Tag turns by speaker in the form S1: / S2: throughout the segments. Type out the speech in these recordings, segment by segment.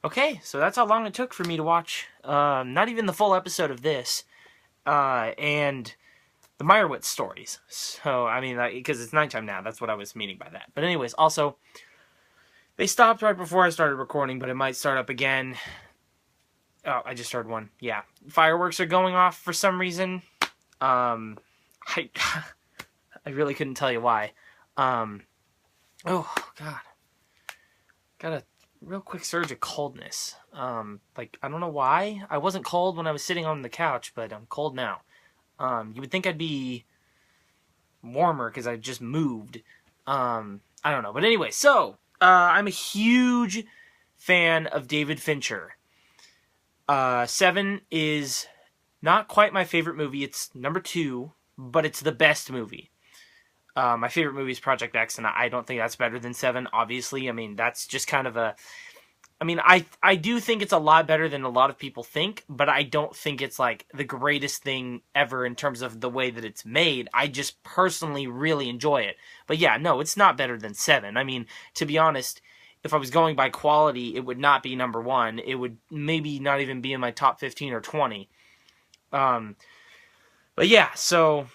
S1: Okay, so that's how long it took for me to watch. Not even the full episode of this, and the Meyerowitz stories. So I mean, because it's nighttime now. That's what I was meaning by that. But anyways, also they stopped right before I started recording, but it might start up again. Oh, I just heard one. Yeah, fireworks are going off for some reason. I I really couldn't tell you why. Um, oh God, got a real quick surge of coldness. Like I don't know why. I wasn't cold when I was sitting on the couch, but I'm cold now. You would think I'd be warmer because I just moved. I don't know, but anyway. So I'm a huge fan of David Fincher. Seven is not quite my favorite movie. It's number two, but it's the best movie. My favorite movie is Project X, and I don't think that's better than Seven. Obviously, I mean that's just kind of a. I mean, I do think it's a lot better than a lot of people think, but I don't think it's like the greatest thing ever in terms of the way that it's made. I just personally really enjoy it. But yeah, no, it's not better than Seven. I mean, to be honest, if I was going by quality, it would not be number one. It would maybe not even be in my top 15 or 20. Um, but yeah, so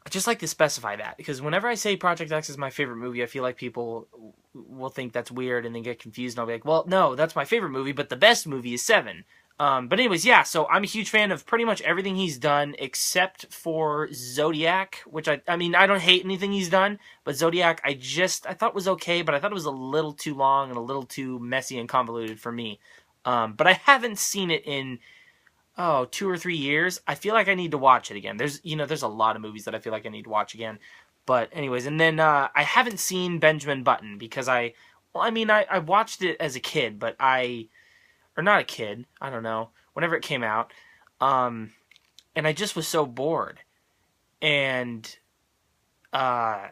S1: I just like to specify that because whenever I say Project X is my favorite movie, I feel like people will think that's weird and then get confused. And I'll be like, well, no, that's my favorite movie, but the best movie is Seven. But anyways, yeah, so I'm a huge fan of pretty much everything he's done except for Zodiac, which I mean, I don't hate anything he's done, but Zodiac, I thought was okay, but I thought it was a little too long and a little too messy and convoluted for me. But I haven't seen it in 2 or 3 years. I feel like I need to watch it again. There's a lot of movies that I feel like I need to watch again. But anyways, and then I haven't seen Benjamin Button because I watched it as a kid, or not a kid, I don't know, whenever it came out, and I just was so bored, and I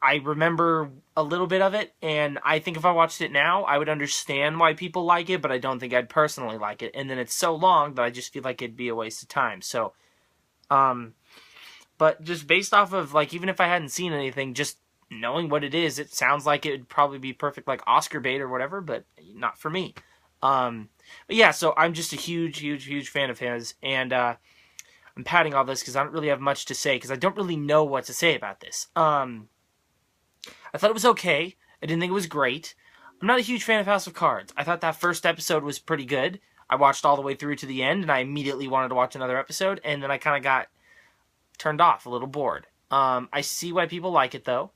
S1: remember a little bit of it, and I think if I watched it now, I would understand why people like it, but I don't think I'd personally like it. And then it's so long that I just feel like it'd be a waste of time. So, but just based off of like, even if I hadn't seen anything, just knowing what it is, it sounds like it would probably be perfect, like Oscar bait or whatever, but not for me. But yeah, so I'm just a huge, huge, huge fan of his, and I'm padding all this because I don't really have much to say because I don't really know what to say about this. I thought it was okay. I didn't think it was great. I'm not a huge fan of House of Cards. I thought that first episode was pretty good. I watched all the way through to the end, and I immediately wanted to watch another episode, and then I kind of got turned off, a little bored. I see why people like it, though.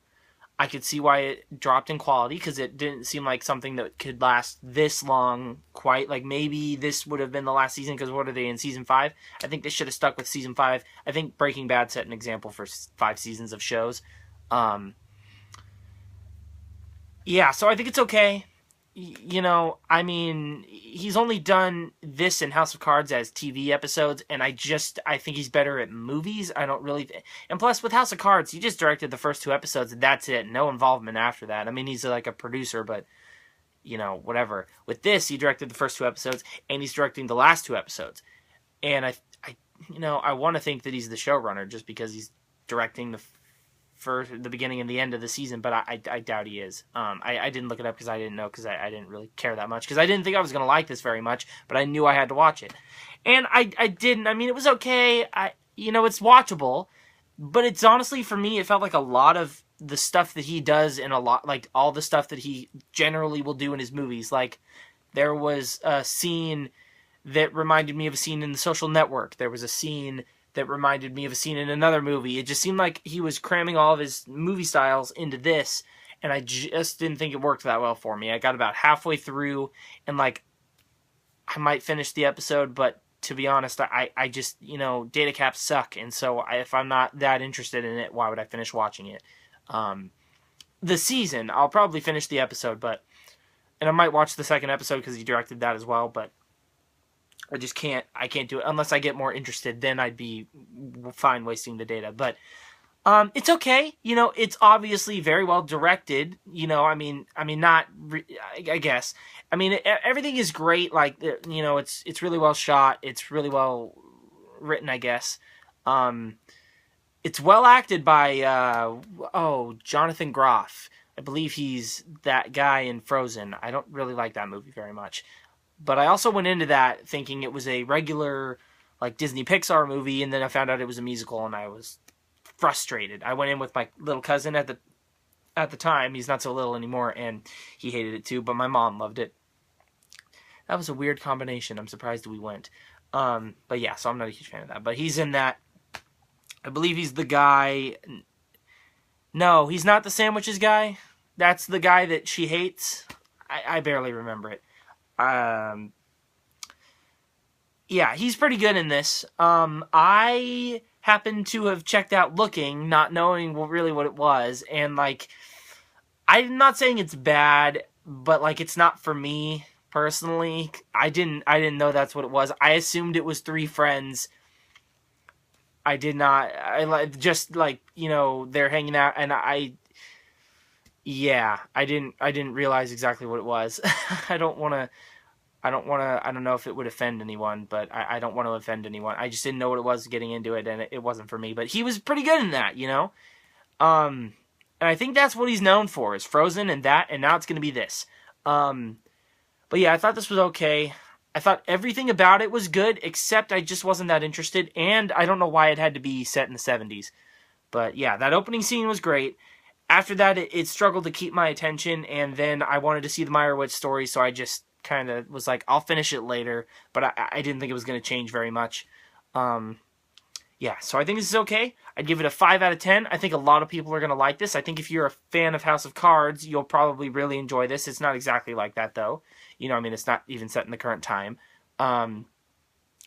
S1: I could see why it dropped in quality, because it didn't seem like something that could last this long, quite. Like, maybe this would have been the last season, because what are they in season 5? I think they should have stuck with season 5. I think Breaking Bad set an example for 5 seasons of shows. Yeah, so I think it's okay. I mean, he's only done this in House of Cards as TV episodes, and I think he's better at movies. I don't really, and plus with House of Cards, he just directed the first 2 episodes, and that's it. No involvement after that. I mean, he's like a producer, but whatever. With this, he directed the first 2 episodes, and he's directing the last 2 episodes. And I want to think that he's the showrunner just because he's directing for the beginning and the end of the season, but I doubt he is. I didn't look it up because I didn't know, because I didn't really care that much, because I didn't think I was going to like this very much, but I knew I had to watch it. And I didn't. I mean, it was okay. It's watchable, but it's honestly, for me, it felt like a lot of the stuff that he does, and a lot, like all the stuff that he generally will do in his movies. Like, there was a scene that reminded me of a scene in The Social Network. There was a scene that reminded me of a scene in another movie. It just seemed like he was cramming all of his movie styles into this, and I just didn't think it worked that well for me. I got about halfway through, and like, I might finish the episode, but to be honest, I just, data caps suck, and so if I'm not that interested in it, why would I finish watching it? The season, I'll probably finish the episode, and I might watch the second episode because he directed that as well, but I can't do it unless I get more interested. Then I'd be fine wasting the data. But it's okay. It's obviously very well directed. Not. I guess. I mean, everything is great. Like, it's really well shot. It's really well written, I guess. It's well acted by Jonathan Groff. I believe he's that guy in Frozen. I don't really like that movie very much. But I also went into that thinking it was a regular, like, Disney Pixar movie, and then I found out it was a musical, and I was frustrated. I went in with my little cousin at the time. He's not so little anymore, and he hated it too, but my mom loved it. That was a weird combination. I'm surprised we went. But yeah, so I'm not a huge fan of that. But he's in that. I believe he's the guy. No, he's not the sandwiches guy. That's the guy that she hates. I barely remember it. Yeah, he's pretty good in this. I happened to have checked out Looking, not knowing really what it was, and like, I'm not saying it's bad, but like, it's not for me personally. I didn't know that's what it was. I assumed it was three friends. I did not. I just like, you know, they're hanging out, and yeah, I didn't realize exactly what it was. I don't know if it would offend anyone, but I don't want to offend anyone. I just didn't know what it was getting into it, and it wasn't for me. But he was pretty good in that, you know? And I think that's what he's known for, is Frozen and that, and now it's going to be this. But yeah, I thought this was okay. I thought everything about it was good, except I just wasn't that interested, and I don't know why it had to be set in the 70s. But yeah, that opening scene was great. After that, it struggled to keep my attention, and then I wanted to see the Meyerowitz story, so I just kind of was like, I'll finish it later, but I didn't think it was going to change very much. Yeah, so I think this is okay. I'd give it a 5 out of 10. I think a lot of people are going to like this. I think if you're a fan of House of Cards, you'll probably really enjoy this. It's not exactly like that, though. You know, I mean, it's not even set in the current time.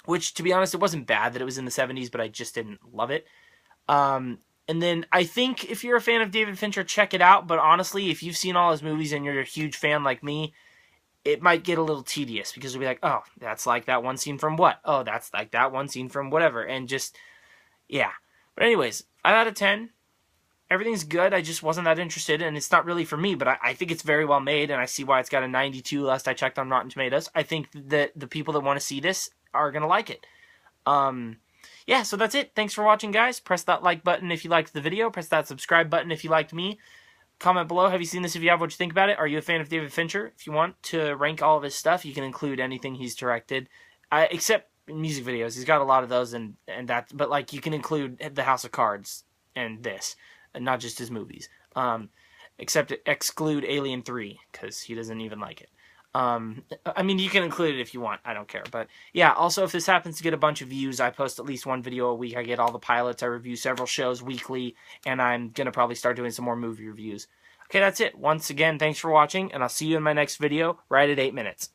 S1: Which, to be honest, it wasn't bad that it was in the 70s, but I just didn't love it. And then I think if you're a fan of David Fincher, check it out. But honestly, if you've seen all his movies and you're a huge fan like me, it might get a little tedious, because you'll be like, oh, that's like that one scene from what? Oh, that's like that one scene from whatever. And just, yeah. But anyways, 5 out of 10. Everything's good. I just wasn't that interested, and it's not really for me, but I think it's very well made, and I see why it's got a 92 last I checked on Rotten Tomatoes. I think that the people that want to see this are going to like it. Yeah, so that's it. Thanks for watching, guys. Press that like button if you liked the video. Press that subscribe button if you liked me. Comment below, have you seen this? If you have, what you think about it? Are you a fan of David Fincher? If you want to rank all of his stuff, you can include anything he's directed, except music videos. He's got a lot of those, and that. But like, you can include the House of Cards and this, and not just his movies. Except exclude Alien 3, because he doesn't even like it. I mean, you can include it if you want. I don't care. But yeah, also, if this happens to get a bunch of views, I post at least one video a week. I get all the pilots. I review several shows weekly, and I'm going to probably start doing some more movie reviews. Okay, that's it. Once again, thanks for watching, and I'll see you in my next video right at 8 minutes.